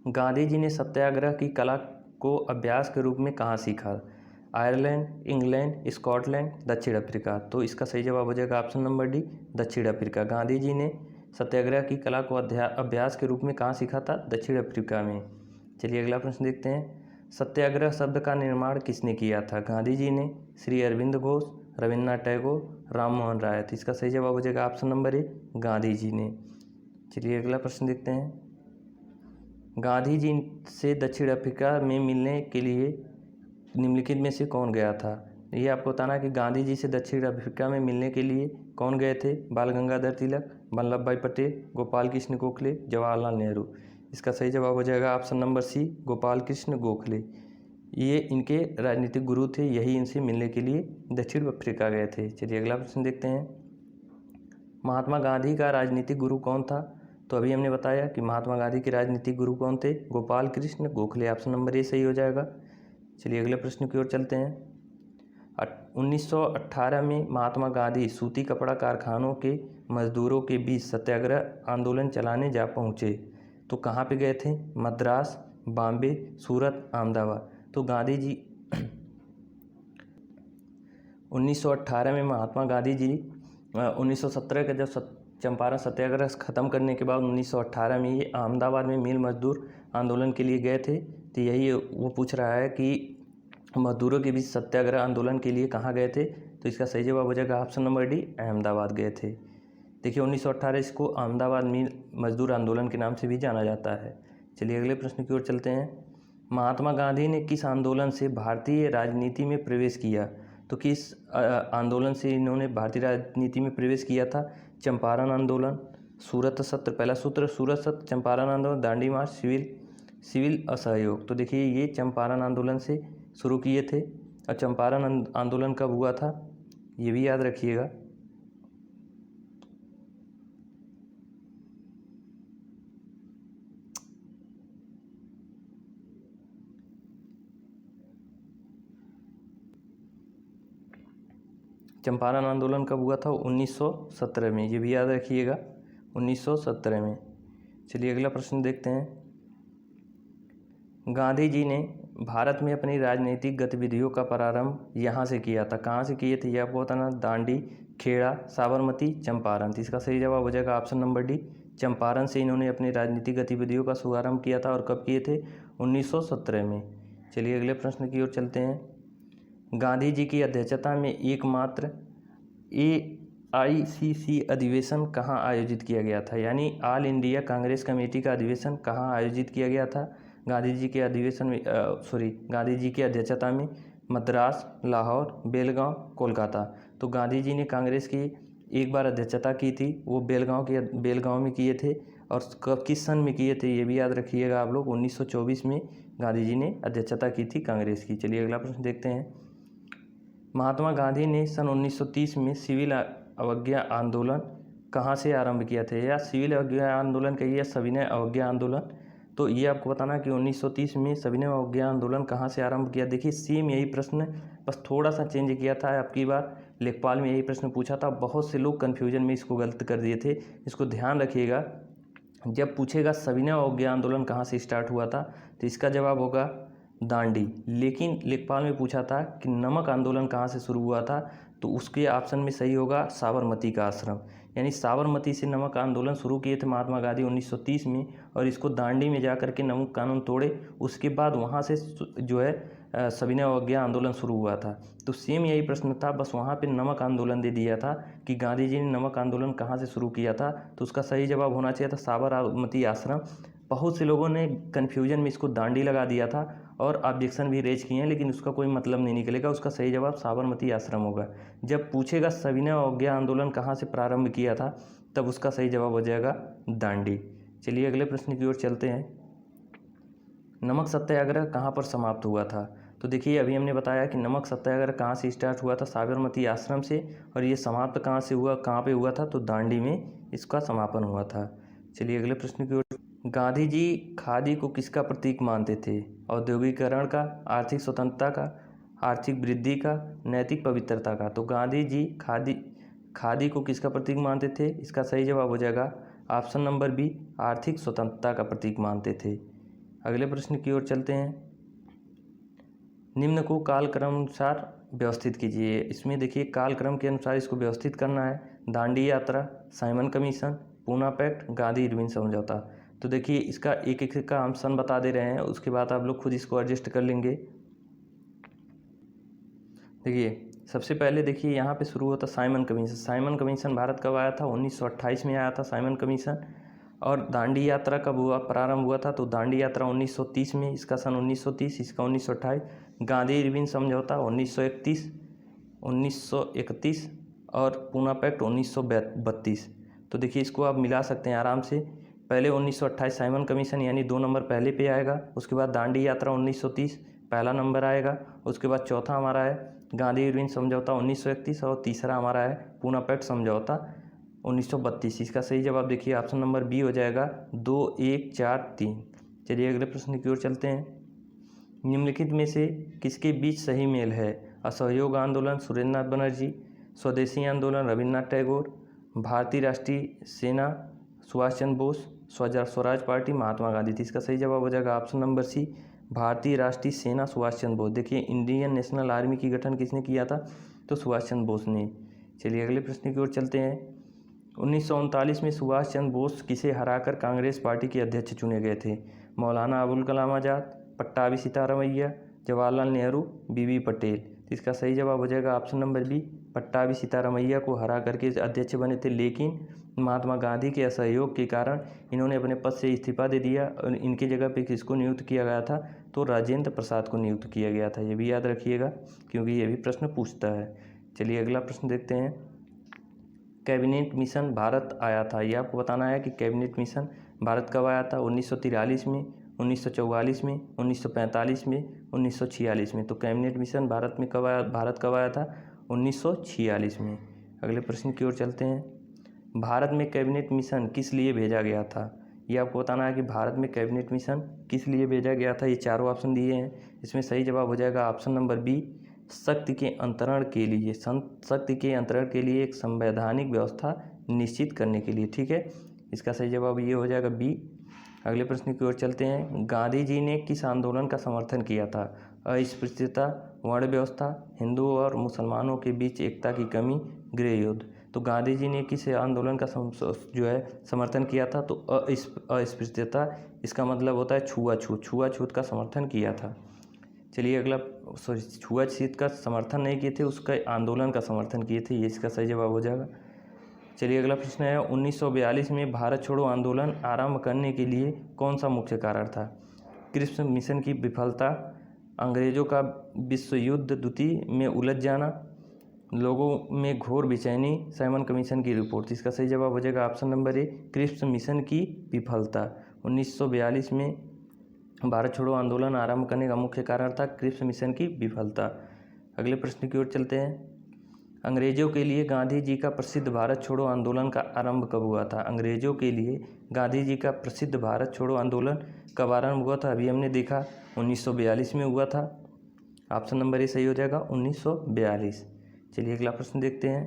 गांधी जी ने सत्याग्रह की कला को अभ्यास के रूप में कहाँ सीखा? आयरलैंड, इंग्लैंड, स्कॉटलैंड, दक्षिण अफ्रीका। तो इसका सही जवाब हो जाएगा ऑप्शन नंबर डी, दक्षिण अफ्रीका। गांधी जी ने सत्याग्रह की कला को अभ्यास के रूप में कहाँ सीखा था? दक्षिण अफ्रीका में। चलिए अगला प्रश्न देखते हैं। सत्याग्रह शब्द का निर्माण किसने किया था? गांधी जी ने, श्री अरविंद घोष, रविन्द्रनाथ टैगोर, राम मोहन राय। तो इसका सही जवाब हो जाएगा ऑप्शन नंबर ए, गांधी जी ने। चलिए अगला प्रश्न देखते हैं। गांधी जी से दक्षिण अफ्रीका में मिलने के लिए निम्नलिखित में से कौन गया था? ये आपको बताना है कि गांधी जी से दक्षिण अफ्रीका में मिलने के लिए कौन गए थे? बाल गंगाधर तिलक, वल्लभ भाई पटेल, गोपाल कृष्ण गोखले, जवाहरलाल नेहरू। इसका सही जवाब हो जाएगा option number C, Gopal Krishna Gokhale. ये इनके राजनीतिक गुरु थे, यही इनसे मिलने के लिए दक्षिण अफ्रीका गए थे। चलिए अगला प्रश्न देखते हैं। महात्मा गांधी का राजनीतिक गुरु कौन था? तो अभी हमने बताया कि महात्मा गांधी के राजनीतिक गुरु कौन थे? गोपाल कृष्ण गोखले। ऑप्शन नंबर ए सही हो जाएगा। चलिए अगले प्रश्न की ओर चलते हैं। 1918 में महात्मा गांधी सूती कपड़ा कारखानों के मजदूरों के बीच सत्याग्रह आंदोलन चलाने जा पहुँचे। तो कहाँ पे गए थे? मद्रास, बॉम्बे, सूरत, अहमदाबाद। तो गांधी जी 1918 में महात्मा गांधी जी 1917 का जब चंपारण सत्याग्रह ख़त्म करने के बाद 1918 में ये अहमदाबाद में मिल मजदूर आंदोलन के लिए गए थे। तो यही वो पूछ रहा है कि मजदूरों के बीच सत्याग्रह आंदोलन के लिए कहाँ गए थे? तो इसका सही जवाब हो जाएगा ऑप्शन नंबर डी, अहमदाबाद गए थे। देखिए 1918 इसको अहमदाबाद मिल मजदूर आंदोलन के नाम से भी जाना जाता है। चलिए अगले प्रश्न की ओर चलते हैं। महात्मा गांधी ने किस आंदोलन से भारतीय राजनीति में प्रवेश किया? तो किस आंदोलन से इन्होंने भारतीय राजनीति में प्रवेश किया था? चंपारण आंदोलन, सूरत सत्र, पहला सूत्र सूरत सत्र, चंपारण आंदोलन, दांडी मार्च, सिविल असहयोग। तो देखिए ये चंपारण आंदोलन से शुरू किए थे। और चंपारण आंदोलन कब हुआ था ये भी याद रखिएगा। चंपारण आंदोलन कब हुआ था? 1917 में, ये भी याद रखिएगा, 1917 में। चलिए अगला प्रश्न देखते हैं। गांधी जी ने भारत में अपनी राजनीतिक गतिविधियों का प्रारंभ यहाँ से किया था। कहाँ से किए थे ये आपको बताना। दांडी, खेड़ा, साबरमती, चंपारण। तो इसका सही जवाब हो जाएगा ऑप्शन नंबर डी, चंपारण से इन्होंने अपनी राजनीतिक गतिविधियों का शुभारंभ किया था। और कब किए थे? 1917 में। चलिए अगले प्रश्न की ओर चलते हैं। गांधी जी की अध्यक्षता में एकमात्र AICC अधिवेशन कहाँ आयोजित किया गया था? यानी ऑल इंडिया कांग्रेस कमेटी का अधिवेशन कहाँ आयोजित किया गया था? गांधी जी के अधिवेशन में गांधी जी की अध्यक्षता में मद्रास, लाहौर, बेलगांव, कोलकाता। तो गांधी जी ने कांग्रेस की एक बार अध्यक्षता की थी, वो बेलगांव में किए थे। और कब, किस सन में किए थे ये भी याद रखिएगा आप लोग। 1924 में गांधी जी ने अध्यक्षता की थी कांग्रेस की। चलिए अगला प्रश्न देखते हैं। महात्मा गांधी ने सन 1930 में सिविल अवज्ञा आंदोलन कहाँ से आरंभ किया था? या सिविल अवज्ञा आंदोलन कहिए या सविनय अवज्ञा आंदोलन। तो ये आपको बताना कि 1930 में सविनय अवज्ञा आंदोलन कहाँ से आरंभ किया। देखिए सेम यही प्रश्न, बस थोड़ा सा चेंज किया था। अब की बार लेखपाल में यही प्रश्न पूछा था। बहुत से लोग कन्फ्यूजन में इसको गलत कर दिए थे, इसको ध्यान रखिएगा। जब पूछेगा सविनय अवज्ञा आंदोलन कहाँ से स्टार्ट हुआ था, तो इसका जवाब होगा दांडी। लेकिन लेखपाल में पूछा था कि नमक आंदोलन कहाँ से शुरू हुआ था, तो उसके ऑप्शन में सही होगा साबरमती का आश्रम। यानी साबरमती से नमक आंदोलन शुरू किए थे महात्मा गांधी 1930 में, और इसको दांडी में जा कर के नमक कानून तोड़े। उसके बाद वहाँ से जो है सविनय अवज्ञा आंदोलन शुरू हुआ था। तो सेम यही प्रश्न था, बस वहाँ पे नमक आंदोलन दे दिया था कि गांधी जी ने नमक आंदोलन कहाँ से शुरू किया था। तो उसका सही जवाब होना चाहिए था साबरमती आश्रम। बहुत से लोगों ने कन्फ्यूजन में इसको दांडी लगा दिया था और ऑब्जेक्शन भी रेज किए हैं, लेकिन उसका कोई मतलब नहीं निकलेगा। उसका सही जवाब साबरमती आश्रम होगा। जब पूछेगा सविनय अवज्ञा आंदोलन कहाँ से प्रारंभ किया था, तब उसका सही जवाब हो जाएगा दांडी। चलिए अगले प्रश्न की ओर चलते हैं। नमक सत्याग्रह कहाँ पर समाप्त हुआ था? तो देखिए अभी हमने बताया कि नमक सत्याग्रह कहाँ से स्टार्ट हुआ था, साबरमती आश्रम से। और ये समाप्त कहाँ से हुआ, कहाँ पे हुआ था, तो दांडी में इसका समापन हुआ था। चलिए अगले प्रश्न की ओर। गांधी जी खादी को किसका प्रतीक मानते थे? औद्योगिकरण का, आर्थिक स्वतंत्रता का, आर्थिक वृद्धि का, नैतिक पवित्रता का। तो गांधी जी खादी को किसका प्रतीक मानते थे? इसका सही जवाब हो जाएगा ऑप्शन नंबर बी, आर्थिक स्वतंत्रता का प्रतीक मानते थे। अगले प्रश्न की ओर चलते हैं। निम्न को कालक्रम अनुसार व्यवस्थित कीजिए। इसमें देखिए कालक्रम के अनुसार इसको व्यवस्थित करना है। दांडी यात्रा, Simon Commission, Poona pact, Gandhi Irwin समझौता। तो देखिए इसका एक एक का हम सन बता दे रहे हैं, उसके बाद आप लोग खुद इसको एडजस्ट कर लेंगे। देखिए सबसे पहले देखिए यहाँ पे शुरू होता Simon Commission. Simon commission Bharat कब आया था? 1928 में आया था साइमन कमीशन। और दांडी यात्रा कब हुआ, प्रारंभ हुआ था? तो दांडी यात्रा 1930 में, इसका सन 1930, इसका 1928। गांधी इरविन समझौता 1931 और पूना पैक्ट 1932। तो देखिए इसको आप मिला सकते हैं आराम से। पहले 1928 साइमन कमीशन यानी 2 नंबर पहले पे आएगा। उसके बाद दांडी यात्रा 1930 पहला नंबर आएगा। उसके बाद चौथा हमारा है गांधी इरविन समझौता 1931 और तीसरा हमारा है पूना पैक्ट समझौता 1932। इसका सही जवाब देखिए ऑप्शन नंबर बी हो जाएगा 2, 1, 4, 3। चलिए अगले प्रश्न की ओर चलते हैं। निम्नलिखित में से किसके बीच सही मेल है? असहयोग आंदोलन सुरेंद्रनाथ बनर्जी, स्वदेशी आंदोलन रविन्द्रनाथ टैगोर, भारतीय राष्ट्रीय सेना सुभाष चंद्र बोस, स्वराज पार्टी महात्मा गांधी। तो इसका सही जवाब हो जाएगा ऑप्शन नंबर सी, भारतीय राष्ट्रीय सेना सुभाष चंद्र बोस। देखिए इंडियन नेशनल आर्मी की गठन किसने किया था? तो सुभाष चंद्र बोस ने। चलिए अगले प्रश्न की ओर चलते हैं। 1939 में सुभाष चंद्र बोस किसे हराकर कांग्रेस पार्टी के अध्यक्ष चुने गए थे? मौलाना अबुल कलाम आज़ाद, पट्टाभी सीतारामैया, जवाहरलाल नेहरू, बीबी पटेल। तो इसका सही जवाब हो जाएगा option number B, Pattabhi Sitaramayya को हरा करके अध्यक्ष बने थे। लेकिन महात्मा गांधी के असहयोग के कारण इन्होंने अपने पद से इस्तीफा दे दिया और इनकी जगह पे किसको नियुक्त किया गया था? तो राजेंद्र प्रसाद को नियुक्त किया गया था। ये भी याद रखिएगा क्योंकि ये भी प्रश्न पूछता है। चलिए अगला प्रश्न देखते हैं। कैबिनेट मिशन भारत आया था? ये आपको बताना है कि कैबिनेट मिशन भारत कब आया था। 1943 में, 1944 में, 1945 में, 1946 में। तो कैबिनेट मिशन भारत कब आया था? 1946 में। अगले प्रश्न की ओर चलते हैं। भारत में कैबिनेट मिशन किस लिए भेजा गया था? ये आपको बताना है कि भारत में कैबिनेट मिशन किस लिए भेजा गया था। ये चारों ऑप्शन दिए हैं, इसमें सही जवाब हो जाएगा ऑप्शन नंबर बी, शक्ति के अंतरण के लिए। शक्ति के अंतरण के लिए एक संवैधानिक व्यवस्था निश्चित करने के लिए। ठीक है, इसका सही जवाब ये हो जाएगा बी। अगले प्रश्न की ओर चलते हैं। गांधी जी ने किस आंदोलन का समर्थन किया था? अस्पृश्यता, वर्ण व्यवस्था, हिंदुओं और मुसलमानों के बीच एकता की कमी, गृह युद्ध। तो गांधी जी ने किस आंदोलन का समर्थन किया था? तो अस्पृश्यता, इसका मतलब होता है छुआछूत का समर्थन किया था। चलिए अगला, छुआछूत का समर्थन नहीं किए थे, उसका आंदोलन का समर्थन किए थे। ये इसका सही जवाब हो जाएगा। चलिए अगला प्रश्न है, 1942 में भारत छोड़ो आंदोलन आरंभ करने के लिए कौन सा मुख्य कारण था? क्रिप्स मिशन की विफलता, अंग्रेजों का विश्व युद्ध द्वितीय में उलझ जाना, लोगों में घोर बेचैनी, साइमन कमीशन की रिपोर्ट। इसका सही जवाब हो जाएगा option number A, Cripps Mission की विफलता। 1942 में भारत छोड़ो आंदोलन आरंभ करने का मुख्य कारण था क्रिप्स मिशन की विफलता। अगले प्रश्न की ओर चलते हैं। अंग्रेजों के लिए गांधी जी का प्रसिद्ध भारत छोड़ो आंदोलन का आरंभ कब हुआ था? अंग्रेजों के लिए गांधी जी का प्रसिद्ध भारत छोड़ो आंदोलन कब आरंभ हुआ था? अभी हमने देखा 1942 में हुआ था। ऑप्शन नंबर ए सही हो जाएगा 1942। चलिए अगला प्रश्न देखते हैं।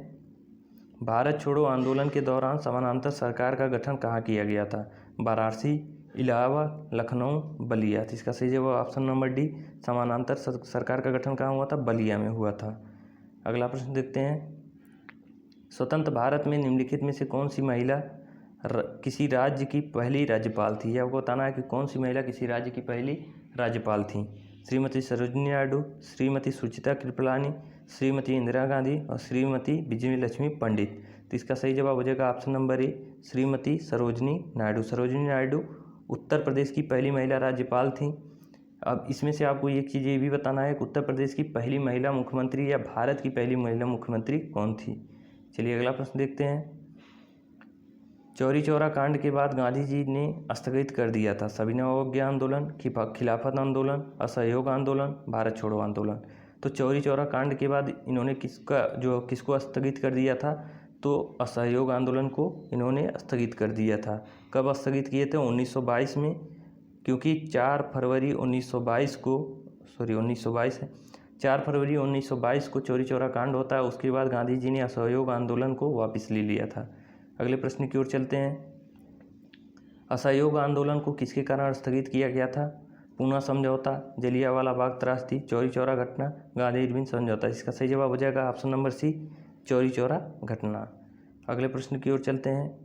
भारत छोड़ो आंदोलन के दौरान समानांतर सरकार का गठन कहाँ किया गया था? वाराणसी, इलाहाबाद, लखनऊ, बलिया। तो इसका सही जवाब ऑप्शन नंबर डी, समानांतर सरकार का गठन कहाँ हुआ था? बलिया में हुआ था। अगला प्रश्न देखते हैं। स्वतंत्र भारत में निम्नलिखित में से कौन सी महिला किसी राज्य की पहली राज्यपाल थी? यह आपको बताना है कि कौन सी महिला किसी राज्य की पहली राज्यपाल थी। श्रीमती सरोजिनी नायडू, श्रीमती सुचित्रा कृपलानी, श्रीमती इंदिरा गांधी और श्रीमती विजयलक्ष्मी पंडित। तो इसका सही जवाब हो जाएगा option number A, Shrimati Sarojini Naidu. Sarojini Naidu Uttar Pradesh की पहली महिला राज्यपाल थी। अब इसमें से आपको एक चीज़ ये भी बताना है कि उत्तर प्रदेश की पहली महिला मुख्यमंत्री या भारत की पहली महिला मुख्यमंत्री कौन थी। चलिए अगला प्रश्न देखते हैं। चौरी चौरा कांड के बाद गांधी जी ने स्थगित कर दिया था सविनय अवज्ञा आंदोलन, खिलाफत आंदोलन, असहयोग आंदोलन, भारत छोड़ो आंदोलन। तो चौरी चौरा कांड के बाद इन्होंने किसको स्थगित कर दिया था? तो असहयोग आंदोलन को इन्होंने स्थगित कर दिया था। कब स्थगित किए थे? 1922 में, क्योंकि 4 फरवरी 1922 को चौरी चौरा कांड होता है। उसके बाद गांधी जी ने असहयोग आंदोलन को वापस ले लिया था। अगले प्रश्न की ओर चलते हैं। असहयोग आंदोलन को किसके कारण स्थगित किया गया था? पूना समझौता, जलियांवाला बाग त्रासदी, चौरी चौरा घटना, गांधी इरविन समझौता। इसका सही जवाब हो जाएगा option number C, Chauri Chaura घटना। अगले प्रश्न की ओर चलते हैं।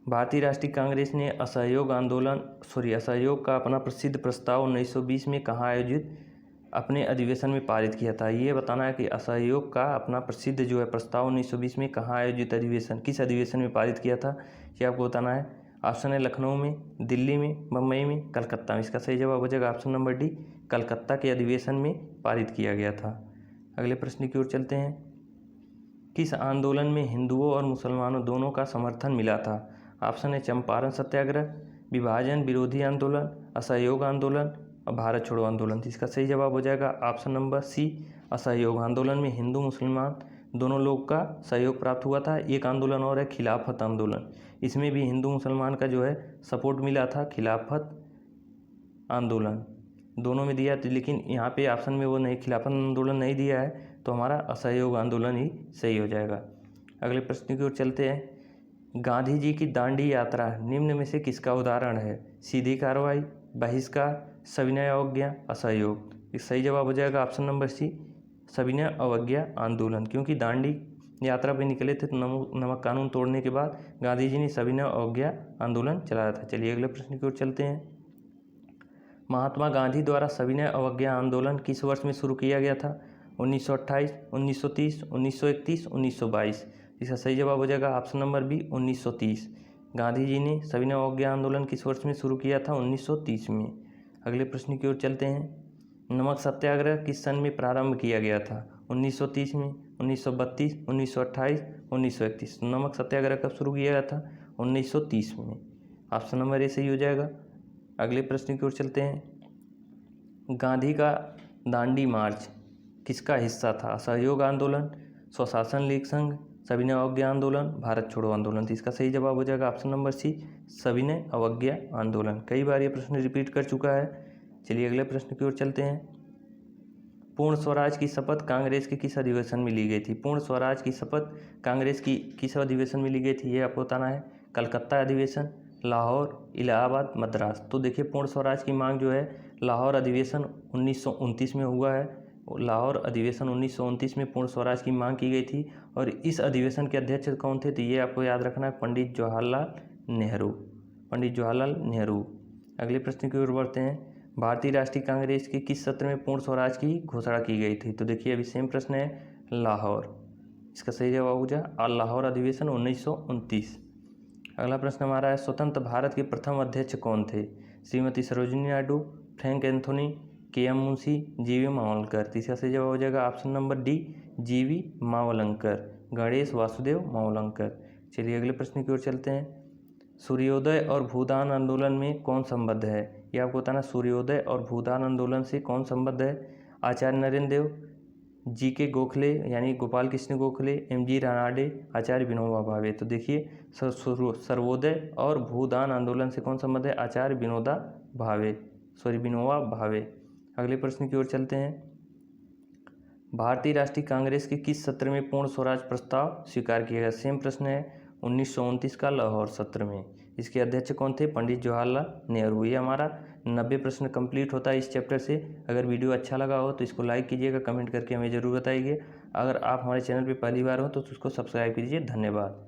भारतीय राष्ट्रीय कांग्रेस ने असहयोग का अपना प्रसिद्ध प्रस्ताव 1920 में कहाँ आयोजित अपने अधिवेशन में पारित किया था? ये बताना है कि असहयोग का अपना प्रसिद्ध प्रस्ताव 1920 में कहाँ आयोजित किस अधिवेशन में पारित किया था, ये आपको बताना है। ऑप्शन है लखनऊ में, दिल्ली में, मुंबई में, कलकत्ता में। इसका सही जवाब हो जाएगा ऑप्शन नंबर डी, कलकत्ता के अधिवेशन में पारित किया गया था। अगले प्रश्न की ओर चलते हैं। किस आंदोलन में हिंदुओं और मुसलमानों दोनों का समर्थन मिला था? ऑप्शन है चंपारण सत्याग्रह, विभाजन विरोधी आंदोलन, असहयोग आंदोलन और भारत छोड़ो आंदोलन। इसका सही जवाब हो जाएगा ऑप्शन नंबर सी, असहयोग आंदोलन में हिंदू मुसलमान दोनों लोग का सहयोग प्राप्त हुआ था। एक आंदोलन और है खिलाफत आंदोलन, इसमें भी हिंदू मुसलमान का सपोर्ट मिला था। खिलाफत आंदोलन दोनों में दिया, लेकिन यहाँ पे ऑप्शन में वो नहीं, खिलाफत आंदोलन नहीं दिया है, तो हमारा असहयोग आंदोलन ही सही हो जाएगा। अगले प्रश्न की ओर चलते हैं। गांधी जी की दांडी यात्रा निम्न में से किसका उदाहरण है? सीधी कार्रवाई, बहिष्कार, सविनय अवज्ञा, असहयोग। इस सही जवाब हो जाएगा ऑप्शन नंबर सी, सविनय अवज्ञा आंदोलन। क्योंकि दांडी यात्रा पे निकले थे तो नमक कानून तोड़ने के बाद गांधी जी ने सविनय अवज्ञा आंदोलन चलाया था। चलिए अगले प्रश्न की ओर चलते हैं। महात्मा गांधी द्वारा सविनय अवज्ञा आंदोलन किस वर्ष में शुरू किया गया था? 1928, 1930, 1931, 1922। इसका सही जवाब हो जाएगा option number B, 1930। Gandhi ji ने सविनय अवज्ञा आंदोलन किस वर्ष में शुरू किया था? 1930 में। अगले प्रश्न की ओर चलते हैं। नमक सत्याग्रह किस सन में प्रारंभ किया गया था? 1930 में, 1932, 1928, 1931। नमक सत्याग्रह कब शुरू किया गया था? 1930 में। ऑप्शन नंबर ए सही हो जाएगा। अगले प्रश्न की ओर चलते हैं। गांधी का दांडी मार्च किसका हिस्सा था? असहयोग आंदोलन, स्वशासन लीग संघ, सविनय अवज्ञा आंदोलन, भारत छोड़ो आंदोलन। तो इसका सही जवाब हो जाएगा ऑप्शन नंबर सी, सविनय अवज्ञा आंदोलन। कई बार ये प्रश्न रिपीट कर चुका है। चलिए अगले प्रश्न की ओर चलते हैं। पूर्ण स्वराज की शपथ कांग्रेस के किस अधिवेशन में ली गई थी? पूर्ण स्वराज की शपथ कांग्रेस की किस अधिवेशन में ली गई थी, ये आपको बताना है। कलकत्ता अधिवेशन, लाहौर, इलाहाबाद, मद्रास। तो देखिए पूर्ण स्वराज की मांग जो है लाहौर अधिवेशन 1929 में हुआ है। लाहौर अधिवेशन 1929 में पूर्ण स्वराज की मांग की गई थी और इस अधिवेशन के अध्यक्ष कौन थे? तो ये आपको याद रखना है, पंडित जवाहरलाल नेहरू। पंडित जवाहरलाल नेहरू। अगले प्रश्न की ओर बढ़ते हैं। भारतीय राष्ट्रीय कांग्रेस के किस सत्र में पूर्ण स्वराज की घोषणा की गई थी? तो देखिए अभी सेम प्रश्न है, लाहौर। इसका सही जवाब हो जाए लाहौर अधिवेशन 1929। अगला प्रश्न हमारा है, स्वतंत्र भारत के प्रथम अध्यक्ष कौन थे? Shrimati Sarojini Naidu, Frank Anthony, KM. Munshi, G.V.. Mavalankar. इसका सही जवाब हो जाएगा option number D, G.V.. Mavalankar, Ganesh Vasudev Mavalankar. चलिए अगले प्रश्न की ओर चलते हैं। सूर्योदय और भूदान आंदोलन में कौन संबद्ध है? यह आपको बताना, सूर्योदय और भूदान आंदोलन से कौन संबद्ध है? आचार्य नरेंद्र देव, जी.के. गोखले यानी गोपाल कृष्ण गोखले, एम.जी. रानाडे, आचार्य विनोबा भावे। तो देखिए सर्वोदय और भूदान आंदोलन से कौन संबद्ध है? आचार्य विनोबा भावे। अगले प्रश्न की ओर चलते हैं। भारतीय राष्ट्रीय कांग्रेस के किस सत्र में पूर्ण स्वराज प्रस्ताव स्वीकार किया गया? सेम प्रश्न है, 1929 का लाहौर सत्र में। इसके अध्यक्ष कौन थे? पंडित जवाहरलाल नेहरू। ये हमारा 90 प्रश्न कंप्लीट होता है इस चैप्टर से। अगर वीडियो अच्छा लगा हो तो इसको लाइक कीजिएगा, कमेंट करके हमें ज़रूर बताइए। अगर आप हमारे चैनल पर पहली बार हो तो उसको सब्सक्राइब कीजिए। धन्यवाद।